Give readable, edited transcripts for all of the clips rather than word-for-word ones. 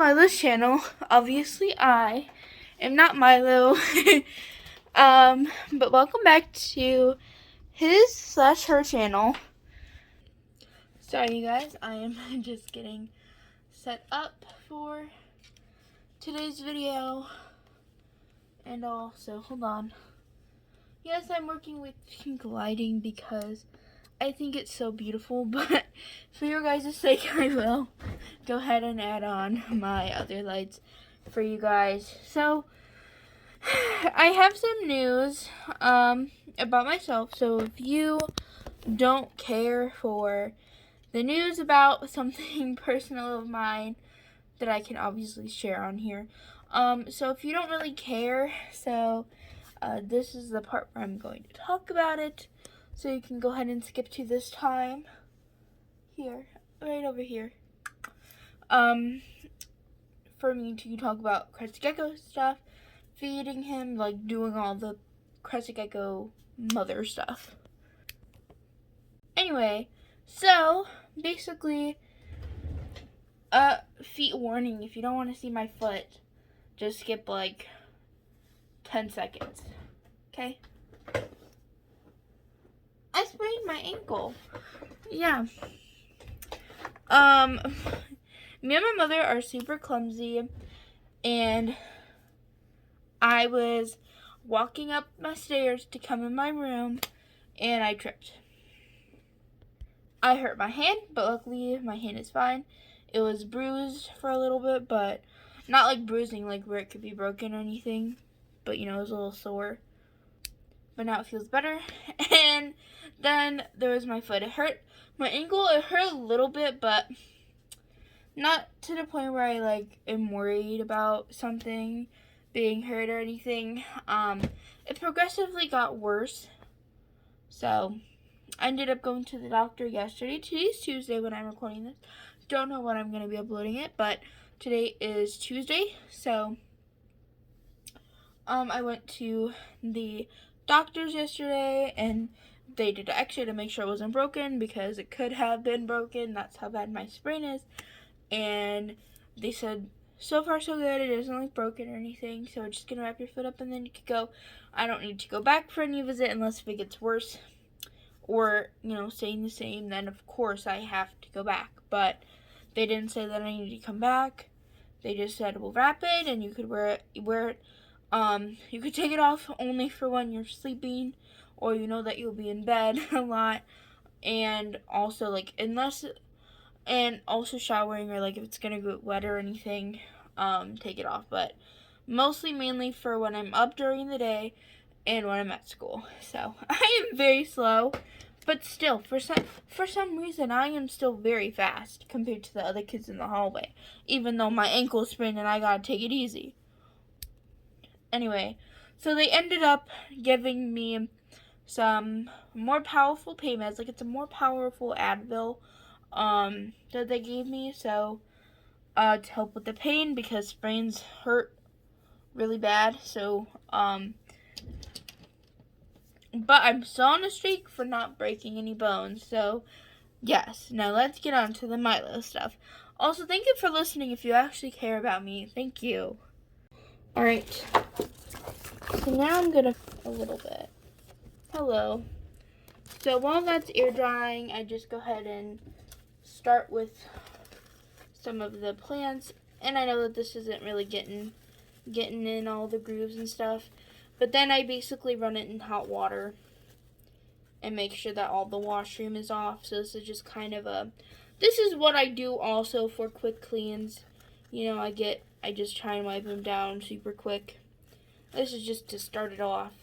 Milo's channel. Obviously, I am not Milo. But welcome back to his/her channel. Sorry, you guys. I am just getting set up for today's video. And also, hold on. Yes, I'm working with pink lighting because I think it's so beautiful, but for your guys' sake, I will go ahead and add on my other lights for you guys. So, I have some news about myself. So, if you don't care for the news about something personal of mine that I can obviously share on here. So, if you don't really care, this is the part where I'm going to talk about it. So you can go ahead and skip to this time. Here, right over here. For me to talk about Crested Gecko stuff, feeding him, like doing all the Crested Gecko mother stuff. Anyway, so basically, feet warning, if you don't want to see my foot, just skip like 10 seconds. Okay? I sprained my ankle. Yeah. Me and my mother are super clumsy, and I was walking up my stairs to come in my room, and I tripped. I hurt my hand, but luckily my hand is fine. It was bruised for a little bit, but not like bruising like where it could be broken or anything, but it was a little sore. But now it feels better. And then there was my foot. It hurt my ankle. It hurt a little bit, but not to the point where I am worried about something being hurt or anything. It progressively got worse. So I ended up going to the doctor yesterday. Today's Tuesday when I'm recording this. Don't know when I'm going to be uploading it, but today is Tuesday. So I went to the doctors yesterday, and they did an x-ray to make sure it wasn't broken because it could have been broken. That's how bad my sprain is. And they said, so far so good, it isn't like broken or anything, so we're just gonna wrap your foot up and then you could go. I don't need to go back for a new visit unless if it gets worse or, staying the same, then of course I have to go back. But they didn't say that I need to come back. They just said, we'll wrap it and you could wear it. You could take it off only for when you're sleeping or that you'll be in bed a lot, and also and also showering, or if it's gonna get wet or anything, take it off. But mostly mainly for when I'm up during the day and when I'm at school. So I am very slow, but still for some reason I am still very fast compared to the other kids in the hallway, even though my ankle sprained and I gotta take it easy. Anyway, so they ended up giving me some more powerful pain meds. It's a more powerful Advil that they gave me, so to help with the pain because sprains hurt really bad. So but I'm still on a streak for not breaking any bones. So yes, now let's get on to the Milo stuff. Also, thank you for listening. If you actually care about me, thank you. Alright, so now I'm gonna a little bit. Hello. So while that's air drying, I just go ahead and start with some of the plants. And I know that this isn't really getting in all the grooves and stuff, but then I basically run it in hot water and make sure that all the washroom is off. So this is just kind of this is what I do also for quick cleans. I just try and wipe them down super quick. This is just to start it off.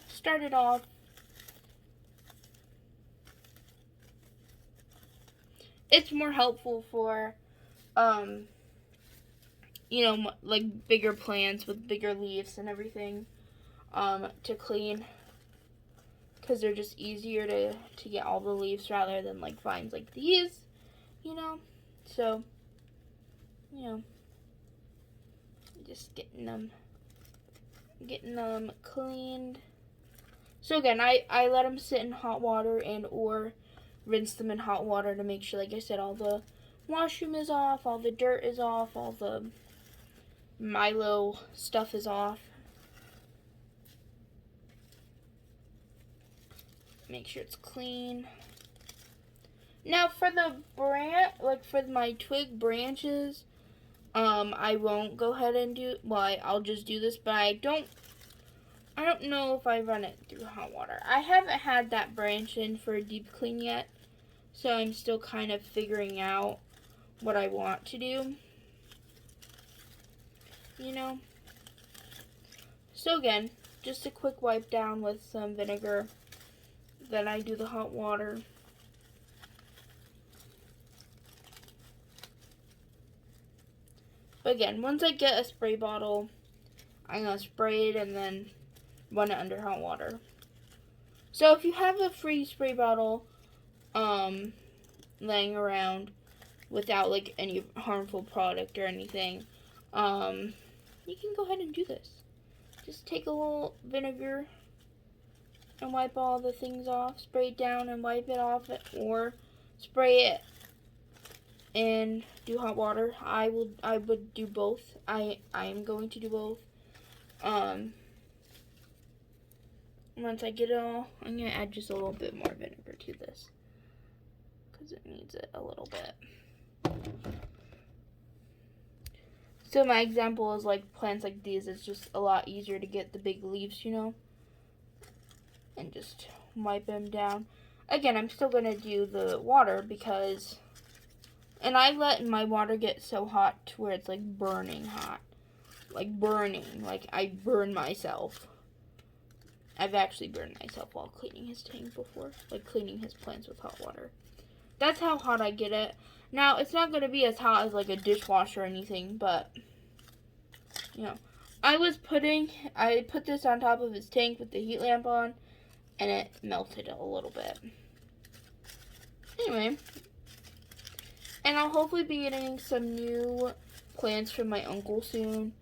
Start it off. It's more helpful for, bigger plants with bigger leaves and everything, to clean. Because they're just easier to get all the leaves rather than, vines like these, So, just getting them cleaned. So again, I let them sit in hot water and or rinse them in hot water to make sure, like I said, all the washroom is off, all the dirt is off, all the Milo stuff is off. Make sure it's clean. Now for the for my twig branches, I won't go ahead and do, well, I'll just do this, but I don't know if I run it through hot water. I haven't had that branch in for a deep clean yet, so I'm still kind of figuring out what I want to do, you know. So again, just a quick wipe down with some vinegar, then I do the hot water. But again, once I get a spray bottle, I'm going to spray it and then run it under hot water. So if you have a free spray bottle laying around without like any harmful product or anything, you can go ahead and do this. Just take a little vinegar and wipe all the things off, spray it down and wipe it off, or spray it and do hot water. I would do both. I am going to do both. Once I get it all, I'm going to add just a little bit more vinegar to this because it needs it a little bit. So my example is like plants like these, it's just a lot easier to get the big leaves, you know, and just wipe them down. Again, I'm still going to do the water because, and I let my water get so hot to where it's like burning hot. Like burning, like I burn myself. I've actually burned myself while cleaning his tank before, like cleaning his plants with hot water. That's how hot I get it. Now, it's not going to be as hot as like a dishwasher or anything, but, you know. I put this on top of his tank with the heat lamp on, and it melted a little bit. Anyway, and I'll hopefully be getting some new plants from my uncle soon,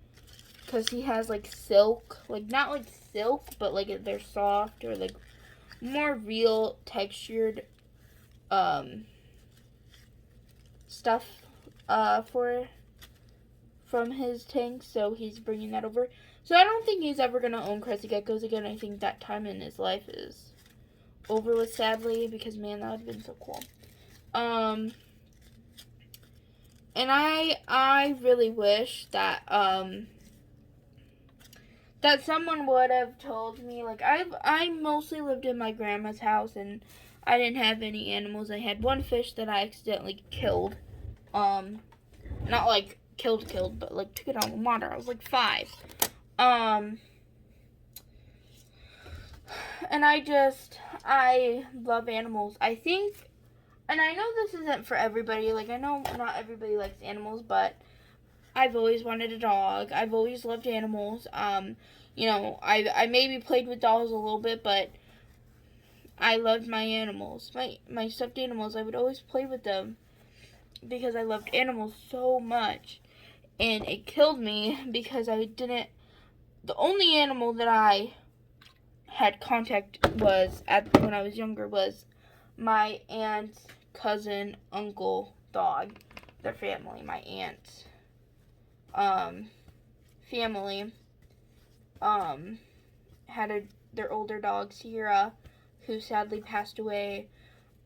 because he has like silk, like not like silk, but like they're soft or like more real textured stuff from his tank, so he's bringing that over. So I don't think he's ever gonna own Crested Geckos again. I think that time in his life is over with, sadly, because man, that would have been so cool. And I really wish that that someone would have told me, like, I mostly lived in my grandma's house, and I didn't have any animals. I had one fish that I accidentally killed. Not like killed, but like took it out of the water. I was like 5. And I love animals. I think, and I know this isn't for everybody, like I know not everybody likes animals, but I've always wanted a dog. I've always loved animals. You know, I maybe played with dolls a little bit, but I loved my animals. My stuffed animals, I would always play with them because I loved animals so much. And it killed me because the only animal that I had contact when I was younger was my aunt's cousin, uncle dog. Their family, my aunt's family, had their older dog, Sierra, who sadly passed away.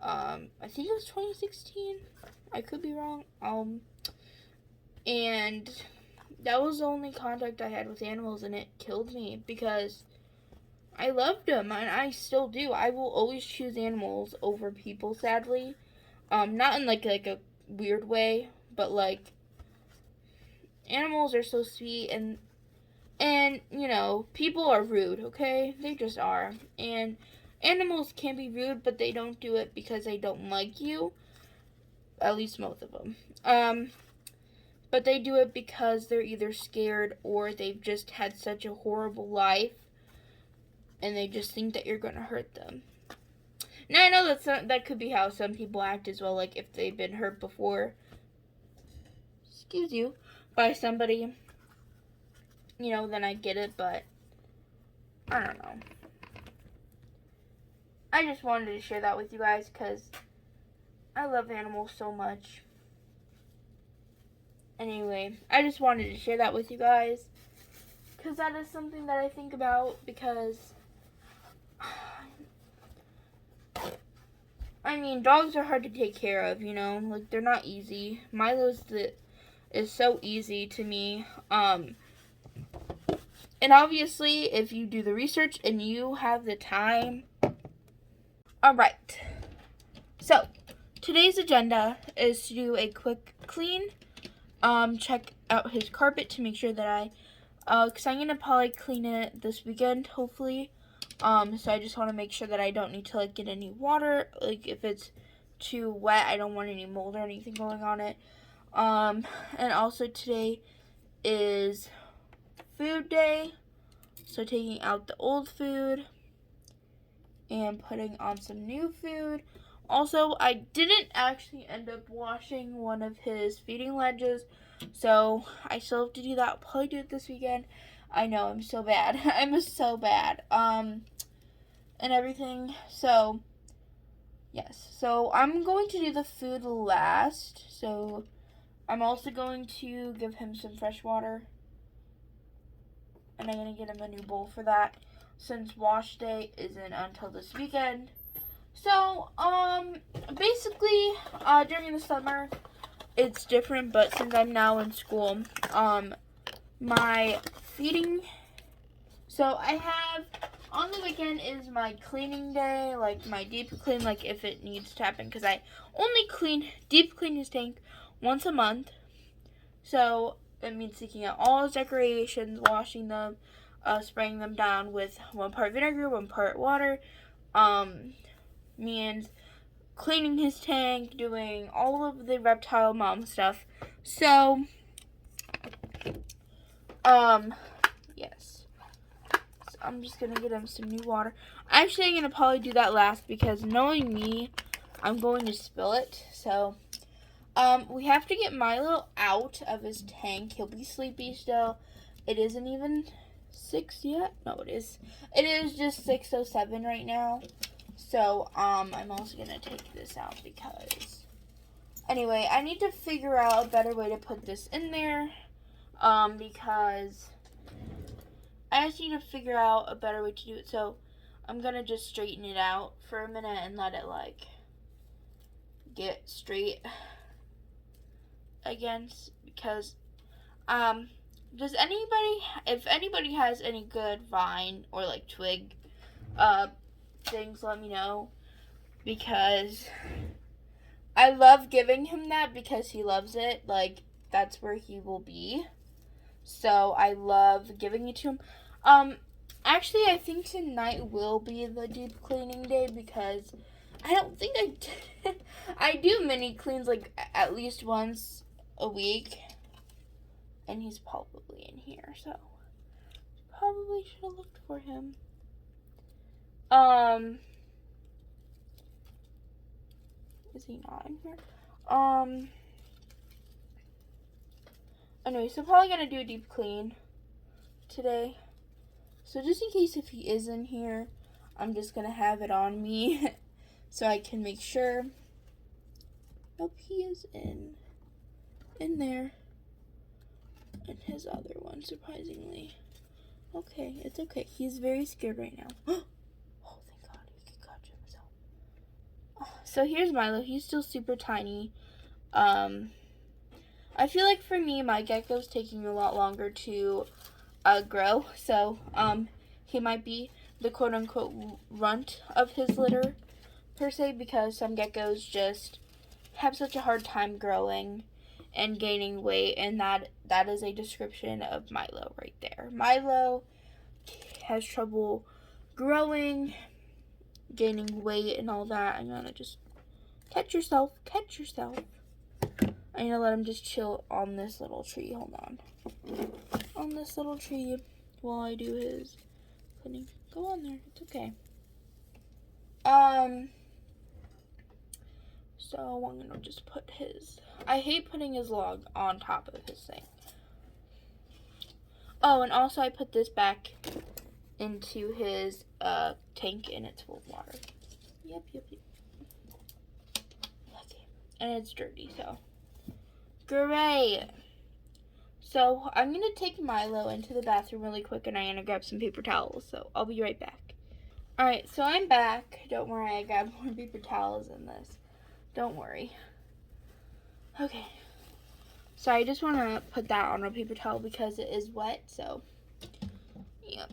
I think it was 2016. I could be wrong. And that was the only contact I had with animals, and it killed me because I loved them, and I still do. I will always choose animals over people, sadly. Not in like a weird way, but like animals are so sweet, and you know, people are rude, okay? They just are. And animals can be rude, but they don't do it because they don't like you. At least most of them. But they do it because they're either scared or they've just had such a horrible life and they just think that you're going to hurt them. Now, I know that could be how some people act as well, like if they've been hurt before, by somebody, you know, then I get it, but I don't know. I just wanted to share that with you guys because I love animals so much. Anyway, I just wanted to share that with you guys. Because that is something that I think about because, I mean, dogs are hard to take care of, you know? Like, they're not easy. Is so easy to me. And obviously, if you do the research and you have the time. Alright. So, today's agenda is to do a quick clean. Check out his carpet to make sure that because I'm going to probably clean it this weekend, hopefully. So I just want to make sure that I don't need to, like, get any water. Like, if it's too wet, I don't want any mold or anything going on it. And also today is food day. So taking out the old food and putting on some new food. Also, I didn't actually end up washing one of his feeding ledges, so I still have to do that. I'll probably do it this weekend. I know, I'm so bad. I'm so bad. And everything. So, yes. So, I'm going to do the food last. So, I'm also going to give him some fresh water. And I'm going to get him a new bowl for that, since wash day isn't until this weekend. So, basically, during the summer, it's different, but since I'm now in school, my feeding, so I have, on the weekend is my cleaning day, like my deep clean, like if it needs to happen, because I only deep clean his tank once a month, so it means taking out all his decorations, washing them, spraying them down with 1 part vinegar, 1 part water, means cleaning his tank, doing all of the reptile mom stuff. So, yes. So I'm just gonna get him some new water. Actually, I'm gonna probably do that last because knowing me, I'm going to spill it. So, we have to get Milo out of his tank. He'll be sleepy still. It isn't even 6 yet. No, it is. It is just 6:07 right now. So, I'm also going to take this out because, anyway, I need to figure out a better way to put this in there, because I just need to figure out a better way to do it. So, I'm going to just straighten it out for a minute and let it, like, get straight again, because, if anybody has any good vine or, like, twig, things, let me know, because I love giving him that because he loves it. Like, that's where he will be. So I love giving it to him. Actually, I think tonight will be the deep cleaning day because I don't think I do mini cleans like at least once a week, and he's probably in here, so probably should have looked for him. Is he not in here? Anyway, so probably gonna do a deep clean today. So just in case if he is in here, I'm just gonna have it on me so I can make sure. Nope, he is in there. And his other one, surprisingly. Okay, it's okay. He's very scared right now. Oh, thank God, he can catch himself. So here's Milo. He's still super tiny. I feel like for me, my gecko's taking a lot longer to grow. So he might be the quote-unquote runt of his litter, per se, because some geckos just have such a hard time growing and gaining weight, and that is a description of Milo right there. Milo has trouble growing, gaining weight, and all that. I'm gonna just catch yourself. I'm gonna let him just chill on this little tree. Hold on this little tree while I do his cleaning. Go on there. It's okay. So I'm gonna just put his. I hate putting his log on top of his thing. Oh, and also I put this back into his tank, and it's full of water. Yep. Okay. And it's dirty, so. Great. So I'm going to take Milo into the bathroom really quick, and I'm going to grab some paper towels. So I'll be right back. Alright, so I'm back. Don't worry, I grabbed more paper towels in this. Don't worry. Okay. So I just want to put that on a paper towel because it is wet, so. Yep.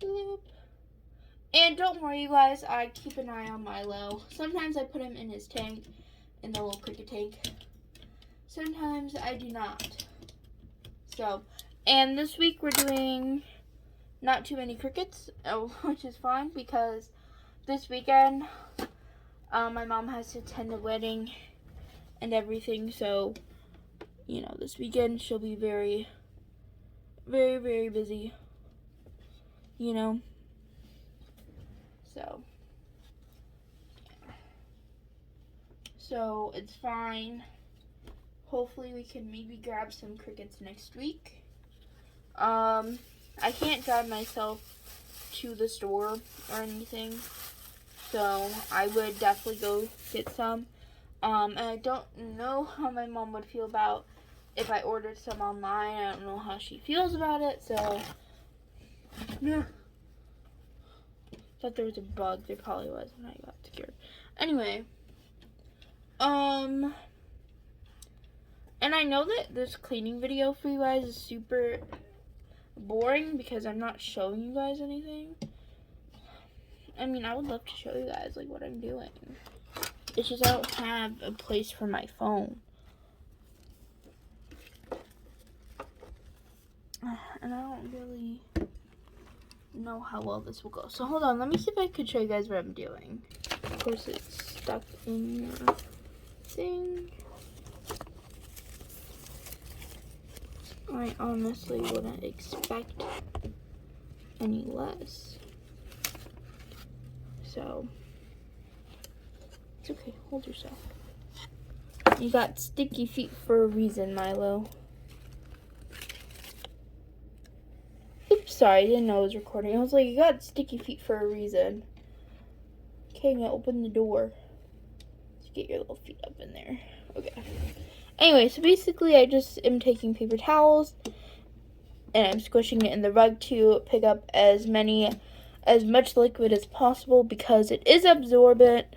Boop. And don't worry, you guys, I keep an eye on Milo. Sometimes I put him in his tank, in the little cricket tank. Sometimes I do not. So, and this week we're doing not too many crickets, which is fine because this weekend my mom has to attend a wedding and everything. So, you know, this weekend she'll be very, very, very busy. You know. So it's fine. Hopefully we can maybe grab some crickets next week. I can't drive myself to the store or anything, so I would definitely go get some. And I don't know how my mom would feel about if I ordered some online. I don't know how she feels about it, so yeah. Thought there was a bug. There probably was when I got scared. Anyway, and I know that this cleaning video for you guys is super boring because I'm not showing you guys anything. I mean, I would love to show you guys like what I'm doing. It's just I don't have a place for my phone. And I don't really know how well this will go. So hold on, let me see if I could show you guys what I'm doing. Of course it's stuck in your thing. I honestly wouldn't expect any less. So, it's okay, hold yourself. You got sticky feet for a reason, Milo. Oops, sorry, I didn't know I was recording. I was like, you got sticky feet for a reason. Okay, now open the door. Let's get your little feet up in there. Okay. Anyway, so basically I just am taking paper towels and I'm squishing it in the rug to pick up as much liquid as possible because it is absorbent,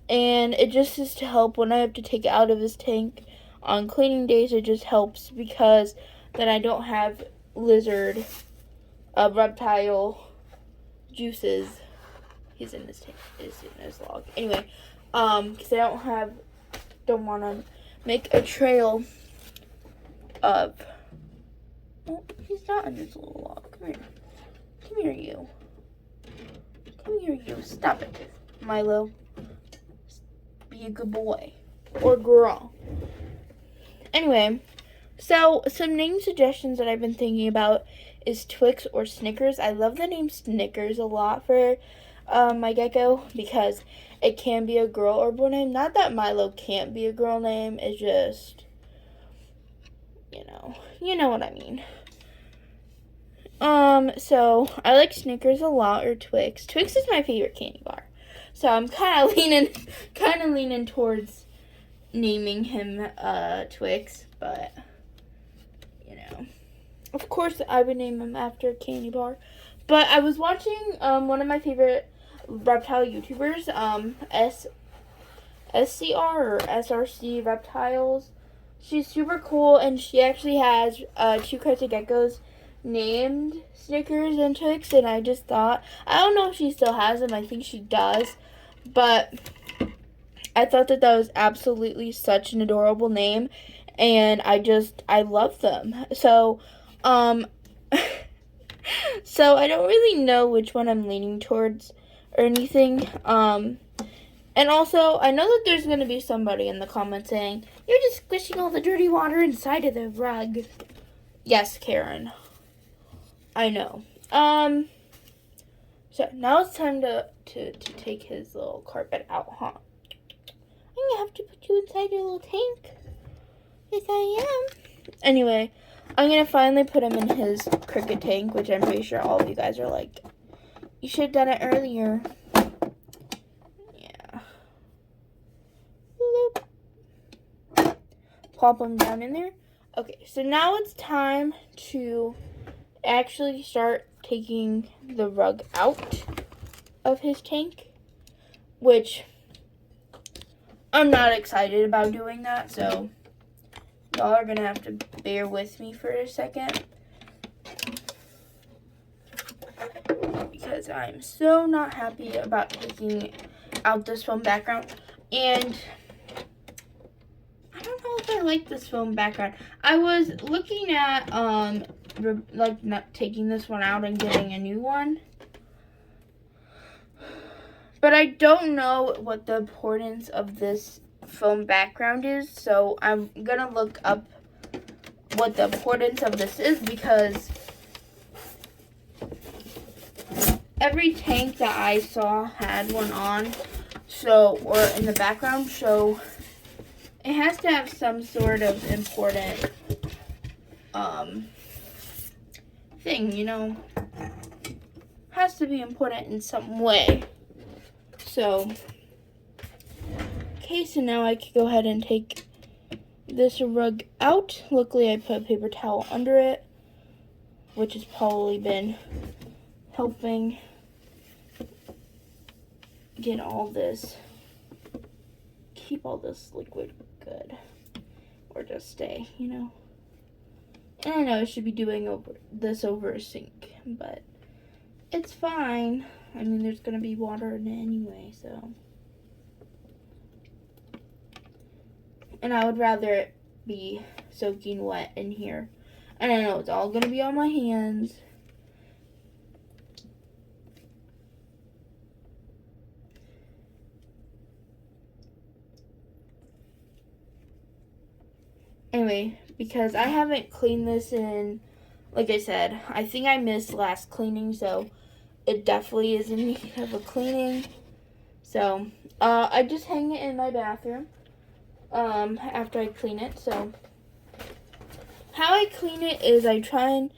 and it just is to help when I have to take it out of this tank on cleaning days. It just helps because then I don't have lizard reptile juices. He's in this tank. He's in this log. Anyway, because I don't want to make a trail of. Oh, he's not in this little log. Come here. Come here, you. Come here, you. Stop it, Milo. Be a good boy. Or girl. Anyway, so some name suggestions that I've been thinking about is Twix or Snickers. I love the name Snickers a lot for my gecko because it can be a girl or boy name. Not that Milo can't be a girl name. It's just, you know what I mean. So I like Snickers a lot, or Twix. Twix is my favorite candy bar. So I'm kind of leaning towards naming him Twix, but of course I would name him after a candy bar. But I was watching one of my favorite reptile YouTubers, SCR or SRC Reptiles. She's super cool, and she actually has 2 Crested geckos named Snickers and Twix, and I just thought, I don't know if she still has them, I think she does, but I thought that was absolutely such an adorable name, and I love them. So, so I don't really know which one I'm leaning towards or anything, and also, I know that there's going to be somebody in the comments saying, you're just squishing all the dirty water inside of the rug. Yes, Karen. I know. So now it's time to take his little carpet out, huh? I'm going to have to put you inside your little tank. Yes, I am. Anyway, I'm going to finally put him in his cricket tank, which I'm pretty sure all of you guys are like, you should have done it earlier. Plop them down in there. Okay, so now it's time to actually start taking the rug out of his tank, which I'm not excited about doing that, so y'all are gonna have to bear with me for a second because I'm so not happy about taking out this foam background. And I don't know if I like this foam background. I was looking at like not taking this one out and getting a new one, but I don't know what the importance of this foam background is, so I'm gonna look up what the importance of this is, because every tank that I saw had one on, so, or in the background, so it has to have some sort of important thing, you know, has to be important in some way. So okay, so now I can go ahead and take this rug out. Luckily I put a paper towel under it, which has probably been helping get all this, keep all this liquid good, or just stay, you know. And I know I should be doing over a sink, but it's fine. I mean, there's gonna be water in it anyway, so. And I would rather it be soaking wet in here. And I know it's all gonna be on my hands. Anyway, because I haven't cleaned this in, like I said, I think I missed last cleaning, so it definitely is in need of a cleaning. So, I just hang it in my bathroom, after I clean it. So, how I clean it is I try and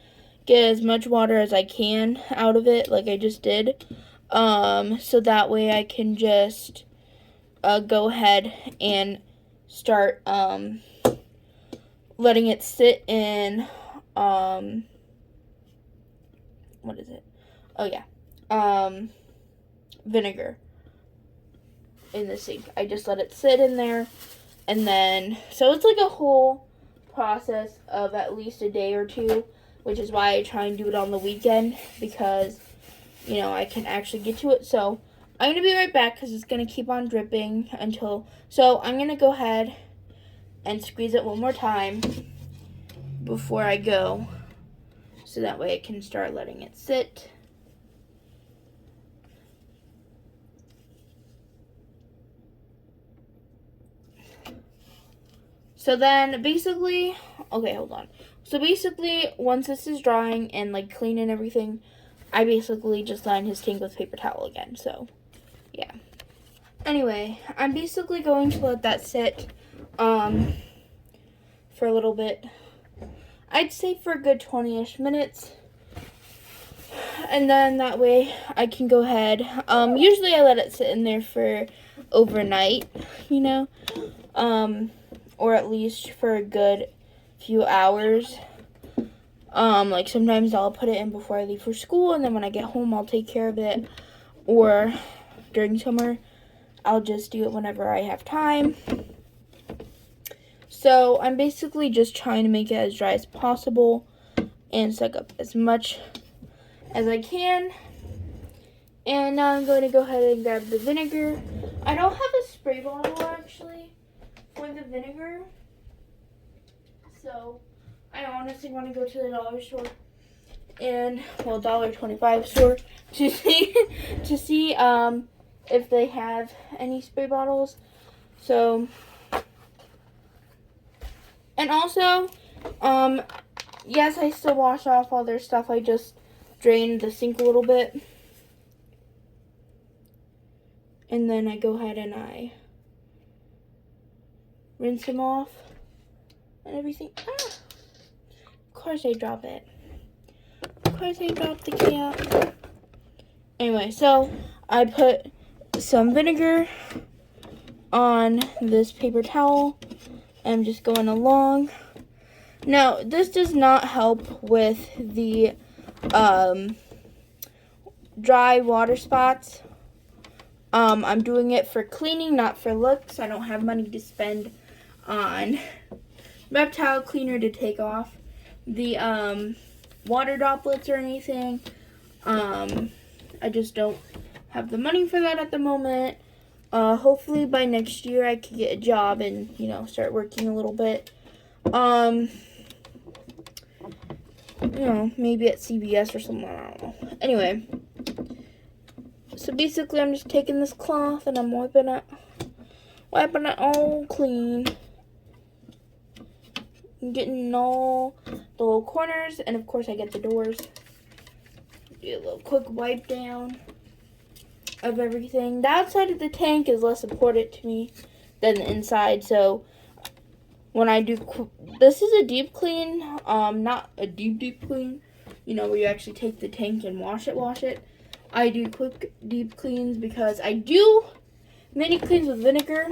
get as much water as I can out of it, like I just did, so that way I can just, go ahead and start, letting it sit in, what is it? Oh yeah, vinegar in the sink. I just let it sit in there, and then, so it's like a whole process of at least a day or two, which is why I try and do it on the weekend, because, you know, I can actually get to it. So I'm going to be right back, because it's going to keep on dripping until, so I'm going to go ahead and squeeze it one more time before I go, so that way I can start letting it sit. So then basically, okay, hold on. So basically, once this is drying and like clean and everything, I basically just line his tank with paper towel again. So yeah. Anyway, I'm basically going to let that sit for a little bit. I'd say for a good 20-ish minutes. And then that way I can go ahead. Usually I let it sit in there for overnight, you know. Or at least for a good few hours. Like sometimes I'll put it in before I leave for school, and then when I get home I'll take care of it. Or during summer, I'll just do it whenever I have time. So I'm basically just trying to make it as dry as possible and suck up as much as I can. And now I'm going to go ahead and grab the vinegar. I don't have a spray bottle actually for the vinegar, so I honestly want to go to the dollar store and, well, $1.25 store to see if they have any spray bottles. So, and also, yes, I still wash off all their stuff. I just drained the sink a little bit, and then I go ahead and I rinse them off and everything. Of course I drop it. Of course I dropped the cap. Anyway, so I put some vinegar on this paper towel. I'm just going along Now, this does not help with the dry water spots. I'm doing it for cleaning, not for looks. I don't have money to spend on reptile cleaner to take off the water droplets or anything. I just don't have the money for that at the moment. Hopefully by next year I could get a job and, you know, start working a little bit. You know, maybe at CVS or something, I don't know. Anyway, so basically I'm just taking this cloth and I'm wiping it all clean. I'm getting all the little corners, and of course I get the doors. Do a little quick wipe down of everything. The outside of the tank is less important to me than the inside, so when I do, this is a deep clean, not a deep clean, you know, where you actually take the tank and wash it. I do quick deep cleans because I do mini cleans with vinegar.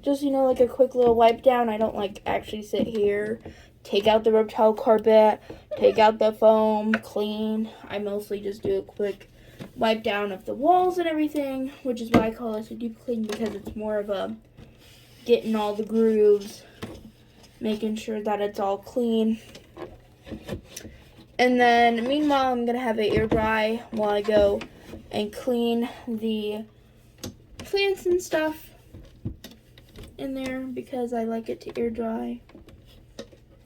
Just, you know, like a quick little wipe down. I don't like actually sit here, take out the reptile carpet, take out the foam, clean. I mostly just do a quick wipe down of the walls and everything, which is why I call this a deep clean, because it's more of a getting all the grooves, making sure that it's all clean. And then meanwhile I'm gonna have it air dry while I go and clean the plants and stuff in there, because I like it to air dry,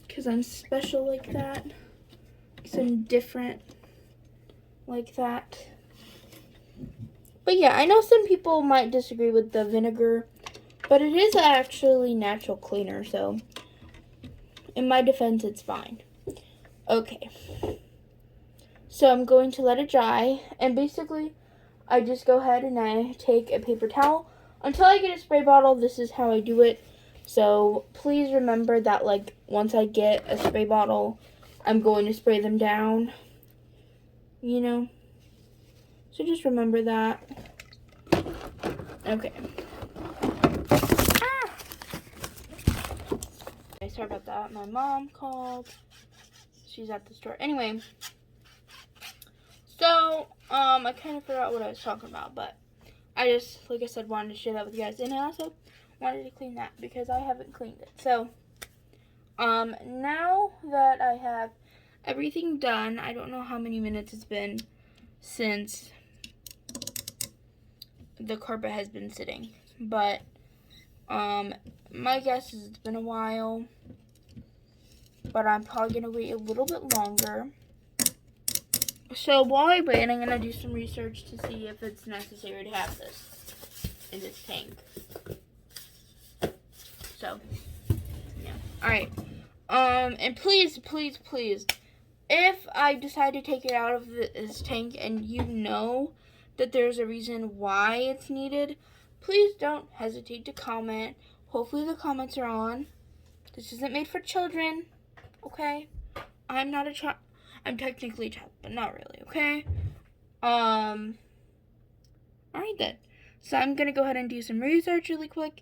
because I'm special like that, because I'm different like that. But yeah, I know some people might disagree with the vinegar, but it is actually natural cleaner, so in my defense it's fine. Okay, so I'm going to let it dry, and basically I just go ahead and I take a paper towel. Until I get a spray bottle, this is how I do it. So please remember that, like, once I get a spray bottle, I'm going to spray them down, you know. So just remember that. Okay. Okay, sorry about that. My mom called. She's at the store. Anyway, so I kind of forgot what I was talking about, but I just, like I said, wanted to share that with you guys, and I also wanted to clean that because I haven't cleaned it. So, now that I have everything done, I don't know how many minutes it's been since the carpet has been sitting, but, my guess is it's been a while, but I'm probably going to wait a little bit longer. So while I wait, I'm going to do some research to see if it's necessary to have this in this tank. So, yeah. Alright. And please, if I decide to take it out of this tank and you know that there's a reason why it's needed, please don't hesitate to comment. Hopefully the comments are on. This isn't made for children, okay? I'm not a child. I'm technically a child, but not really, okay? Alright then. So I'm gonna go ahead and do some research really quick,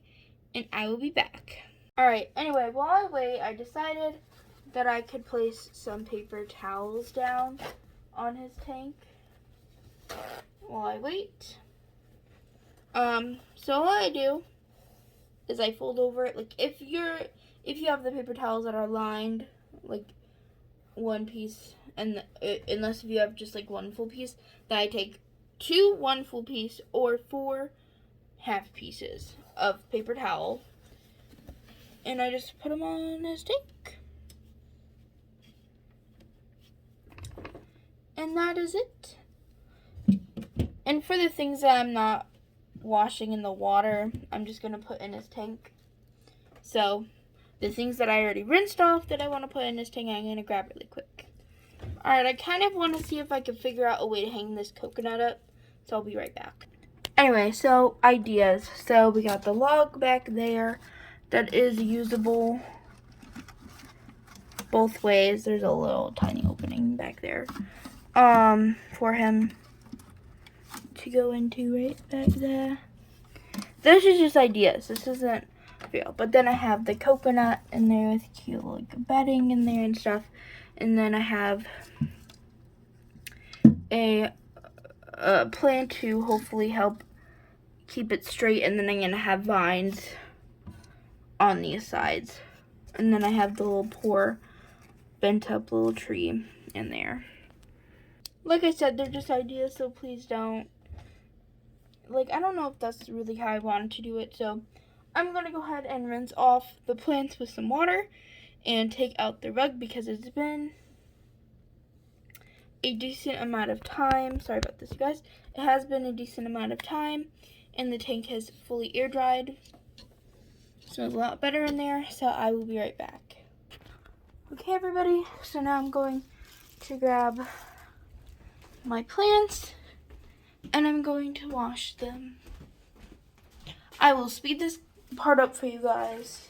and I will be back. Alright, anyway, while I wait, I decided that I could place some paper towels down on his tank while I wait. So all I do is I fold over it. Like, if you have the paper towels that are lined, like, one piece, and unless if you have just like one full piece, then I take 2 1 full piece or 4 half pieces of paper towel, and I just put them on his tank, and that is it. And for the things that I'm not washing in the water, I'm just gonna put in his tank. So the things that I already rinsed off that I want to put in this tank, I'm going to grab really quick. Alright, I kind of want to see if I can figure out a way to hang this coconut up, so I'll be right back. Anyway, so ideas. So we got the log back there that is usable both ways. There's a little tiny opening back there for him to go into right back there. This is just ideas. This isn't feel. But then I have the coconut in there with cute like bedding in there and stuff. And then I have a plant to hopefully help keep it straight. And then I'm going to have vines on these sides. And then I have the little poor bent up little tree in there. Like I said, they're just ideas, so please don't. Like, I don't know if that's really how I wanted to do it, so I'm going to go ahead and rinse off the plants with some water and take out the rug because it's been a decent amount of time. Sorry about this, you guys. It has been a decent amount of time, and the tank has fully air dried. Smells a lot better in there, so I will be right back. Okay, everybody, so now I'm going to grab my plants and I'm going to wash them. I will speed this part up for you guys.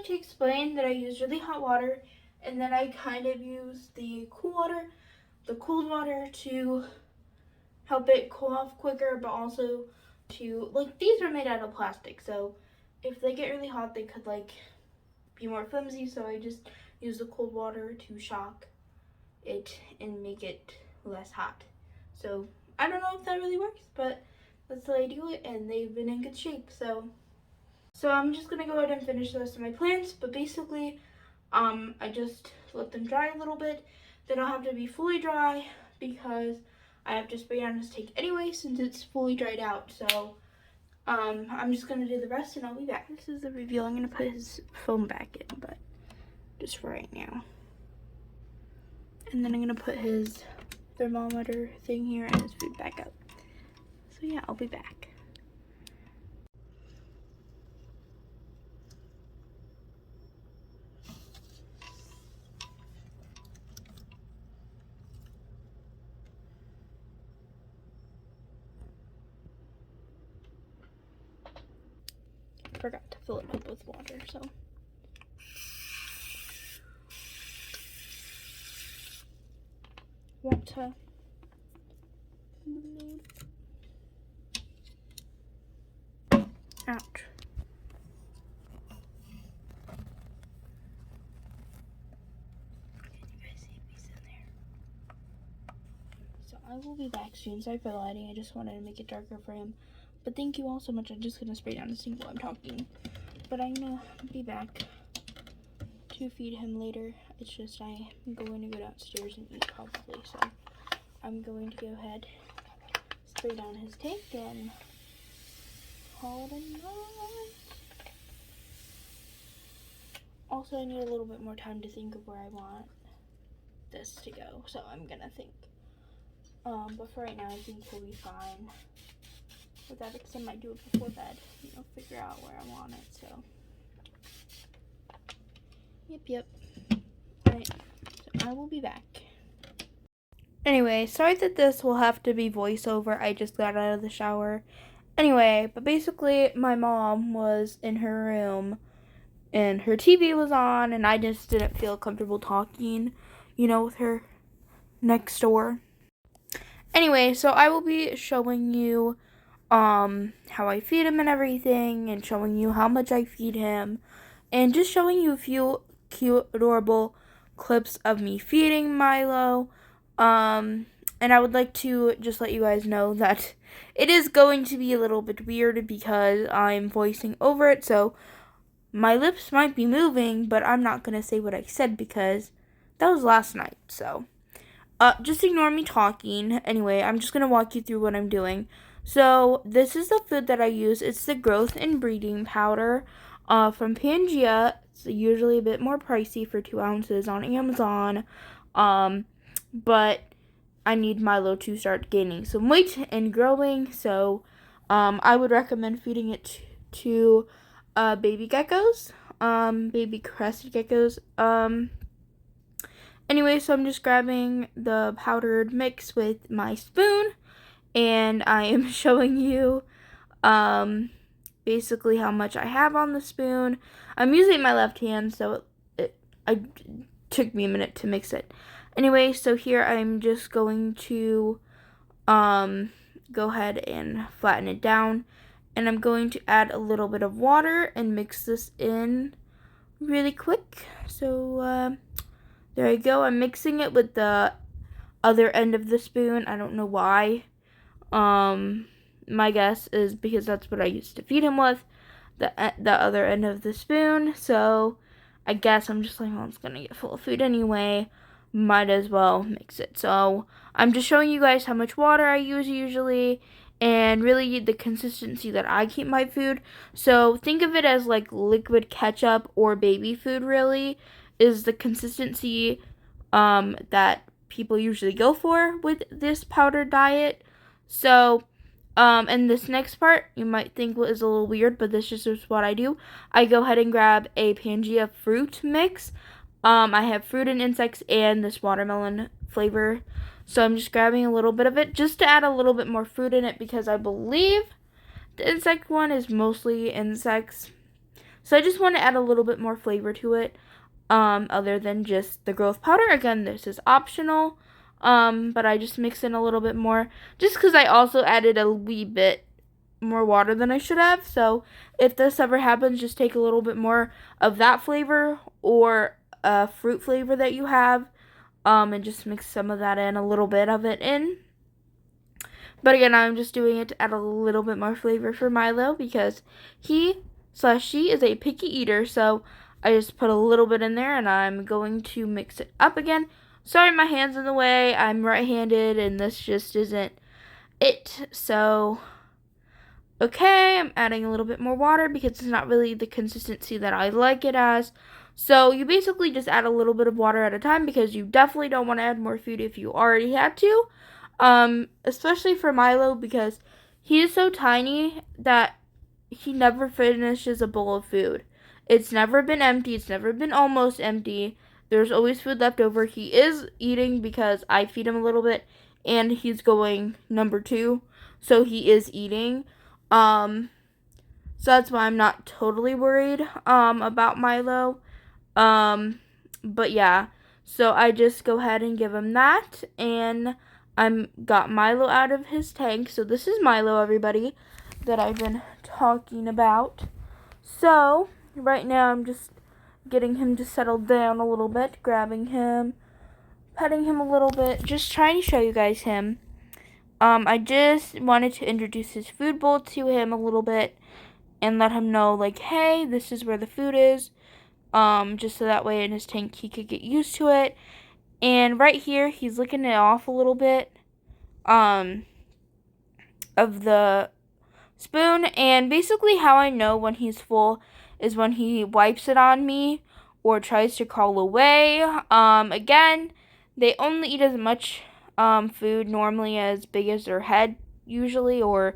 Explain that I use really hot water and then I kind of use the cold water to help it cool off quicker, but also to, like, these are made out of plastic, so if they get really hot they could like be more flimsy, so I just use the cold water to shock it and make it less hot. So I don't know if that really works, but that's the way I do it, and they've been in good shape. So I'm just gonna go ahead and finish the rest of my plants, but basically, I just let them dry a little bit. They don't have to be fully dry because I have to spray down this tank anyway since it's fully dried out. So, I'm just gonna do the rest and I'll be back. This is the reveal. I'm gonna put his foam back in, but just for right now. And then I'm gonna put his thermometer thing here and his food back up. So yeah, I'll be back. Forgot to fill it up with water, so. Want to ouch. Can you guys see if he's in there? So I will be back soon. Sorry for the lighting. I just wanted to make it darker for him. But thank you all so much. I'm just going to spray down the sink while I'm talking. But I'm going to be back to feed him later. It's just I'm going to go downstairs and eat probably. So I'm going to go ahead, spray down his tank, and call it a night. Also, I need a little bit more time to think of where I want this to go. So I'm going to think. But for right now, I think he'll be fine with that, because I might do it before bed, you know, figure out where I want it, so. Yep. Alright, so I will be back. Anyway, sorry that this will have to be voiceover. I just got out of the shower. Anyway, but basically, my mom was in her room, and her TV was on, and I just didn't feel comfortable talking, you know, with her next door. Anyway, so I will be showing you how I feed him and everything, and showing you how much I feed him, and just showing you a few cute, adorable clips of me feeding Milo. And I would like to just let you guys know that it is going to be a little bit weird because I'm voicing over it, so my lips might be moving, but I'm not going to say what I said because that was last night, so just ignore me talking. Anyway, I'm just going to walk you through what I'm doing. So this is the food that I use. It's the growth and breeding powder from Pangea. It's usually a bit more pricey for 2 ounces on Amazon. But I need Milo to start gaining some weight and growing. So I would recommend feeding it to baby geckos, baby crested geckos. Anyway, so I'm just grabbing the powdered mix with my spoon, and I am showing you basically how much I have on the spoon. I'm using my left hand, so it took me a minute to mix it. Anyway, so here I'm just going to go ahead and flatten it down, and I'm going to add a little bit of water and mix this in really quick. So there I go. I'm mixing it with the other end of the spoon. I don't know why. My guess is because that's what I used to feed him with, the other end of the spoon. So I guess I'm just like, well, it's gonna get full of food anyway. Might as well mix it. So I'm just showing you guys how much water I use usually, and really the consistency that I keep my food. So think of it as like liquid ketchup or baby food, really, is the consistency that people usually go for with this powdered diet. So and this next part you might think is a little weird, but this just is what I do. I go ahead and grab a Pangea fruit mix. I have fruit and insects and this watermelon flavor. So I'm just grabbing a little bit of it just to add a little bit more fruit in it, because I believe the insect one is mostly insects. So I just want to add a little bit more flavor to it, other than just the growth powder. Again, this is optional, but I just mix in a little bit more just because I also added a wee bit more water than I should have. So if this ever happens, just take a little bit more of that flavor or fruit flavor that you have, and just mix some of that in, a little bit of it in. But again, I'm just doing it to add a little bit more flavor for Milo, because he/she is a picky eater. So I just put a little bit in there, and I'm going to mix it up again. Sorry, my hand's in the way. I'm right-handed, and this just isn't it. So okay, I'm adding a little bit more water because it's not really the consistency that I like it as. So you basically just add a little bit of water at a time, because you definitely don't want to add more food if you already had to. Especially for Milo, because he is so tiny that he never finishes a bowl of food. It's never been empty. It's never been almost empty. There's always food left over. He is eating because I feed him a little bit, and he's going number 2, so he is eating. So that's why I'm not totally worried about Milo. But yeah, so I just go ahead and give him that, and I'm got Milo out of his tank. So this is Milo, everybody, that I've been talking about. So right now I'm just getting him to settle down a little bit, grabbing him, petting him a little bit, just trying to show you guys him. I just wanted to introduce his food bowl to him a little bit and let him know, like, hey, this is where the food is. Just so that way in his tank he could get used to it. And right here, he's licking it off a little bit, of the spoon. And basically how I know when he's full is when he wipes it on me or tries to crawl away. Again, they only eat as much food normally as big as their head usually, or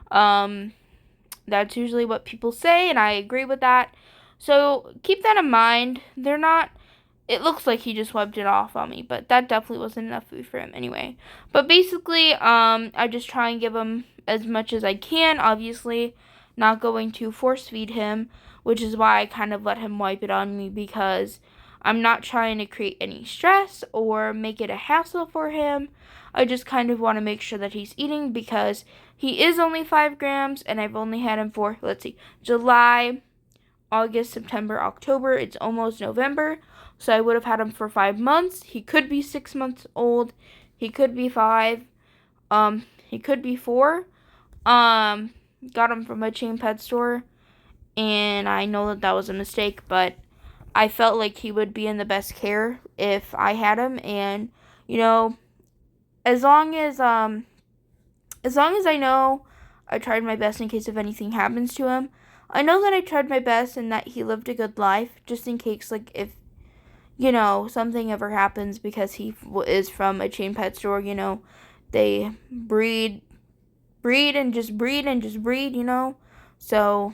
that's usually what people say, and I agree with that. So keep that in mind. They're not, it looks like he just wiped it off on me, but that definitely wasn't enough food for him anyway. But basically, I just try and give him as much as I can, obviously not going to force feed him, which is why I kind of let him wipe it on me, because I'm not trying to create any stress or make it a hassle for him. I just kind of want to make sure that he's eating, because he is only 5 grams, and I've only had him for, let's see, July, August, September, October. It's almost November, so I would have had him for 5 months. He could be 6 months old. He could be 5. He could be 4. Got him from a chain pet store, and I know that that was a mistake, but I felt like he would be in the best care if I had him. And as long as I know I tried my best in case if anything happens to him. I know that I tried my best and that he lived a good life, just in case, like, if, something ever happens, because he is from a chain pet store, they breed and just breed and just breed, so,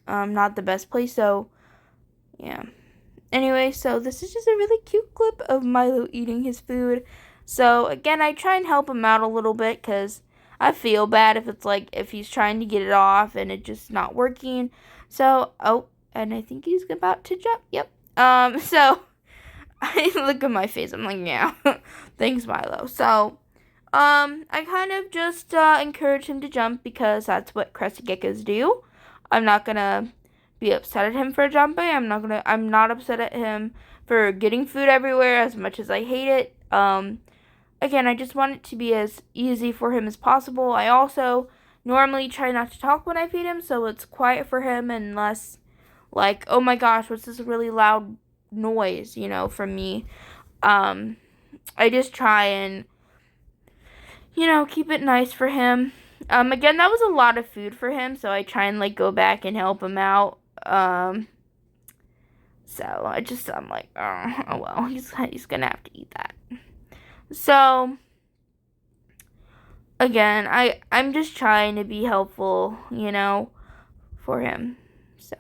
not the best place, so, yeah. Anyway, so this is just a really cute clip of Milo eating his food. So, again, I try and help him out a little bit, because I feel bad if it's like, if he's trying to get it off and it's just not working. So, oh, and I think he's about to jump. Yep. So, I look at my face. I'm like, yeah, thanks, Milo. So, I kind of just encourage him to jump, because that's what crested geckos do. I'm not gonna be upset at him for jumping. I'm not upset at him for getting food everywhere, as much as I hate it. Again, I just want it to be as easy for him as possible. I also normally try not to talk when I feed him, so it's quiet for him, unless, like, oh my gosh, what's this really loud noise, from me. I just try and, keep it nice for him. Again, that was a lot of food for him, so I try and, like, go back and help him out. So I'm like, oh well, he's gonna have to eat that. So, again, I'm just trying to be helpful, for him. So,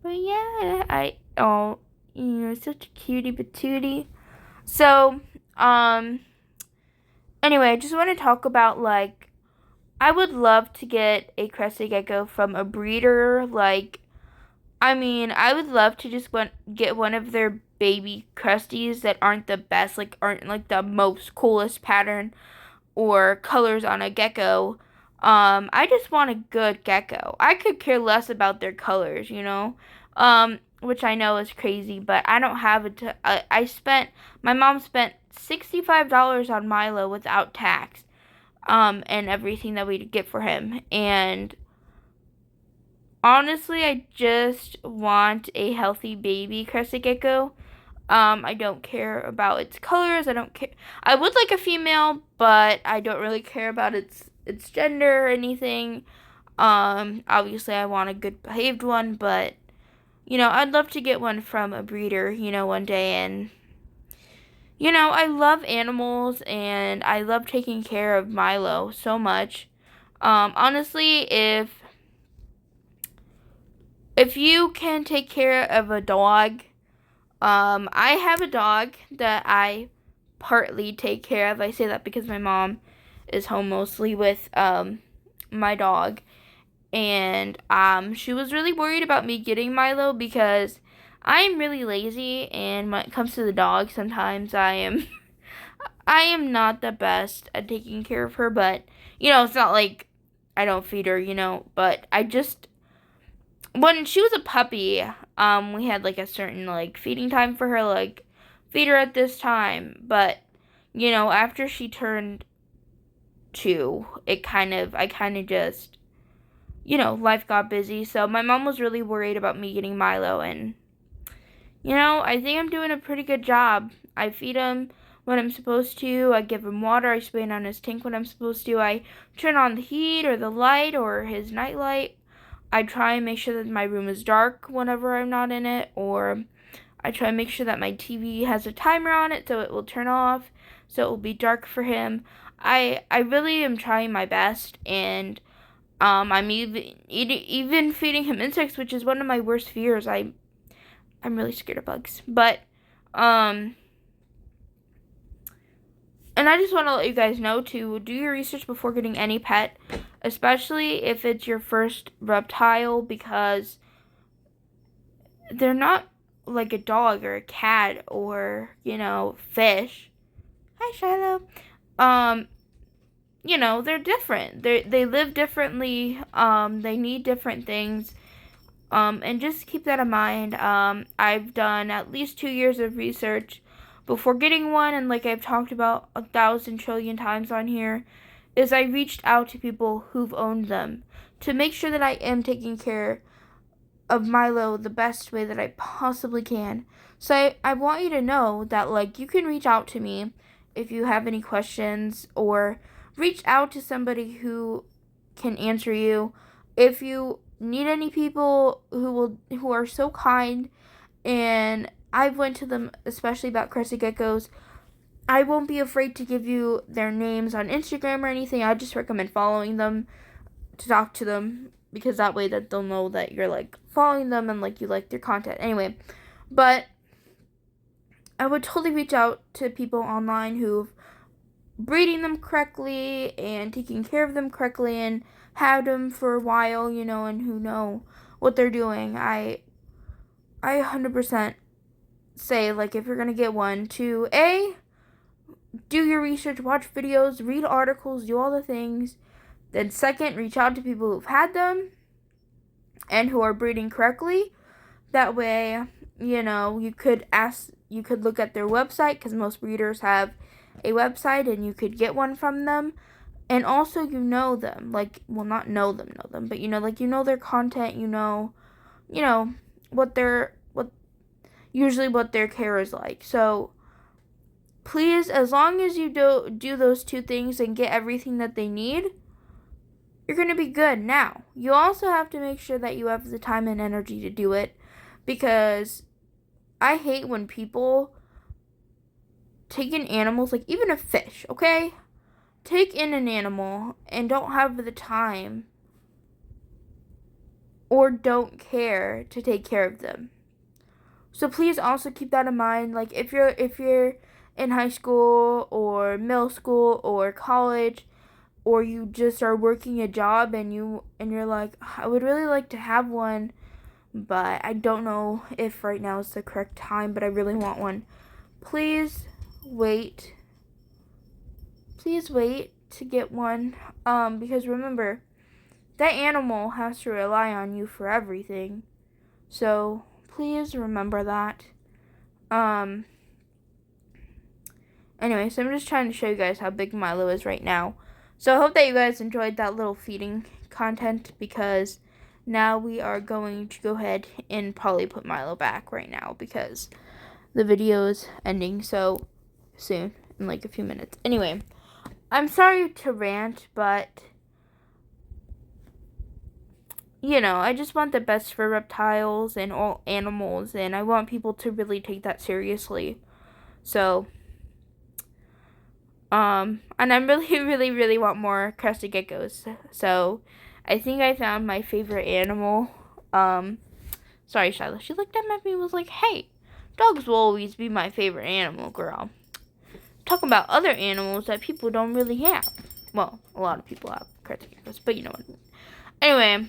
but yeah, such a cutie patootie. So, anyway, I just want to talk about, like, I would love to get a crested gecko from a breeder. Like, I would love to just get one of their baby cresties that aren't the best, like, aren't, like, the most coolest pattern or colors on a gecko. I just want a good gecko. I could care less about their colors, which I know is crazy, but I don't have it. My mom spent $65 on Milo without tax, and everything that we get for him. And honestly, I just want a healthy baby crested gecko. I don't care about its colors. I don't care. I would like a female, but I don't really care about its gender or anything. Obviously, I want a good behaved one, but, I'd love to get one from a breeder, one day. And, I love animals, and I love taking care of Milo so much. Honestly, if you can take care of a dog, I have a dog that I partly take care of. I say that because my mom is home mostly with my dog, and she was really worried about me getting Milo, because I'm really lazy, and when it comes to the dog, sometimes I am I am not the best at taking care of her. But it's not like I don't feed her, but I just, when she was a puppy, we had, like, a certain, like, feeding time for her, like, feed her at this time. But, after she turned 2, I kind of just, life got busy. So my mom was really worried about me getting Milo, and, I think I'm doing a pretty good job. I feed him when I'm supposed to. I give him water. I spray it on his tank when I'm supposed to. I turn on the heat or the light or his night light. I try and make sure that my room is dark whenever I'm not in it, or I try and make sure that my TV has a timer on it so it will turn off, so it will be dark for him. I really am trying my best, and I'm even feeding him insects, which is one of my worst fears. I'm really scared of bugs, but and I just want to let you guys know to do your research before getting any pet, especially if it's your first reptile, because they're not like a dog or a cat or, fish. Hi, Shiloh. They're different. They live differently. They need different things. And just keep that in mind. I've done at least 2 years of research before getting one, and like I've talked about 1,000 trillion times on here, is I reached out to people who've owned them to make sure that I am taking care of Milo the best way that I possibly can. So I want you to know that, like, you can reach out to me if you have any questions, or reach out to somebody who can answer you. If you need any people who are so kind, and I've went to them especially about crested geckos, I won't be afraid to give you their names on Instagram or anything. I just recommend following them to talk to them, because that way that they'll know that you're like following them and like you like their content. Anyway, but I would totally reach out to people online who've breeding them correctly and taking care of them correctly and had them for a while, and who know what they're doing. I 100% say, like, if you're gonna get one, to do your research, watch videos, read articles, do all the things. Then second, reach out to people who've had them and who are breeding correctly. That way, you could look at their website, because most breeders have a website, and you could get one from them. And also, them, like, well, not know them, but their content, what their care is like. So please, as long as you do those two things and get everything that they need, you're going to be good. Now, you also have to make sure that you have the time and energy to do it, because I hate when people take in animals, like even a fish, okay? Take in an animal and don't have the time or don't care to take care of them. So please also keep that in mind. Like, if you're in high school or middle school or college, or you just are working a job and you're like, I would really like to have one, but I don't know if right now is the correct time, but I really want one. Please wait to get one, because remember, that animal has to rely on you for everything. So please remember that. Anyway, so I'm just trying to show you guys how big Milo is right now. So I hope that you guys enjoyed that little feeding content, because now we are going to go ahead and probably put Milo back right now, because the video is ending so soon, in like a few minutes. Anyway, I'm sorry to rant, but I just want the best for reptiles and all animals, and I want people to really take that seriously. So and I really, really, really want more crested geckos. So I think I found my favorite animal. Sorry, Shiloh. She looked at me and was like, hey, dogs will always be my favorite animal, girl. Talking about other animals that people don't really have. Well, a lot of people have crested geckos, but you know what I mean. Anyway,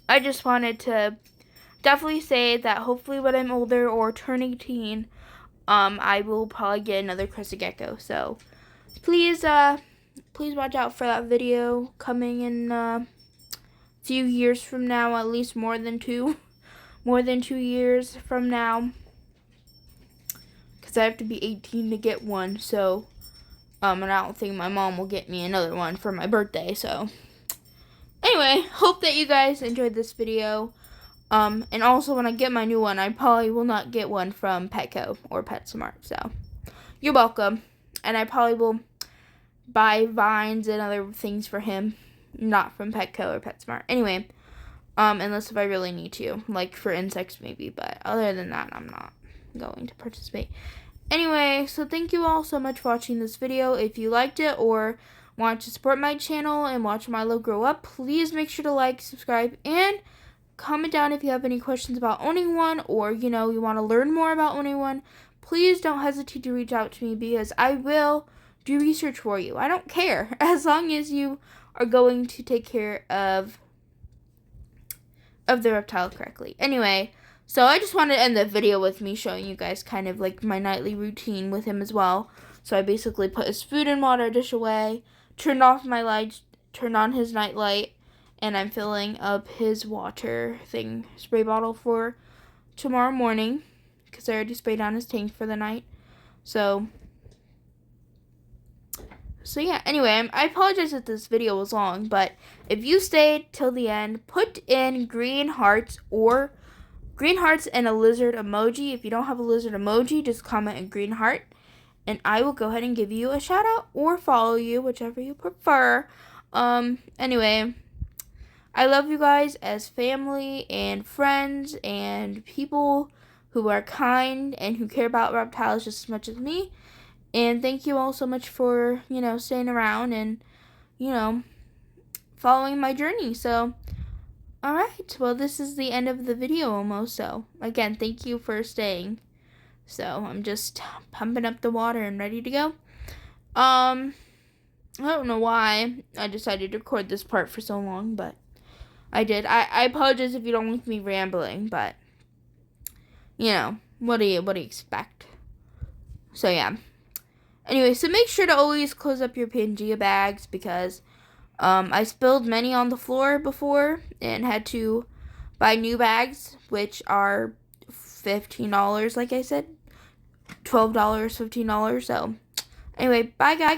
I just wanted to definitely say that hopefully when I'm older or turning teen, I will probably get another crested gecko. So please watch out for that video coming in a few years from now, at least more than 2 years from now, because I have to be 18 to get one. So and I don't think my mom will get me another one for my birthday. So anyway, hope that you guys enjoyed this video. And also when I get my new one, I probably will not get one from Petco or PetSmart. So you're welcome. And I probably will buy vines and other things for him, not from Petco or PetSmart. Anyway, unless if I really need to, like for insects maybe, but other than that, I'm not going to participate. Anyway, so thank you all so much for watching this video. If you liked it or want to support my channel and watch Milo grow up, please make sure to like, subscribe, and comment down if you have any questions about owning one, or you want to learn more about owning one. Please don't hesitate to reach out to me, because I will do research for you. I don't care, as long as you are going to take care of the reptile correctly. Anyway, so I just wanted to end the video with me showing you guys kind of like my nightly routine with him as well. So I basically put his food and water dish away, turned off my lights, turned on his night light, and I'm filling up his water spray bottle for tomorrow morning, because I already sprayed down his tank for the night. So yeah, anyway, I apologize if this video was long, but if you stayed till the end, put in green hearts and a lizard emoji. If you don't have a lizard emoji, just comment a green heart. and I will go ahead and give you a shout out or follow you, whichever you prefer. Anyway, I love you guys as family and friends and people who are kind and who care about reptiles just as much as me. And thank you all so much for, staying around and, following my journey. So, alright, well, this is the end of the video almost. So, again, thank you for staying. So, I'm just pumping up the water and ready to go. I don't know why I decided to record this part for so long, but I did. I apologize if you don't like me rambling, but, what do you expect? So, yeah. Anyway, so make sure to always close up your Pangea bags because I spilled many on the floor before and had to buy new bags, which are $15, like I said. $12, $15. So, anyway, bye, guys.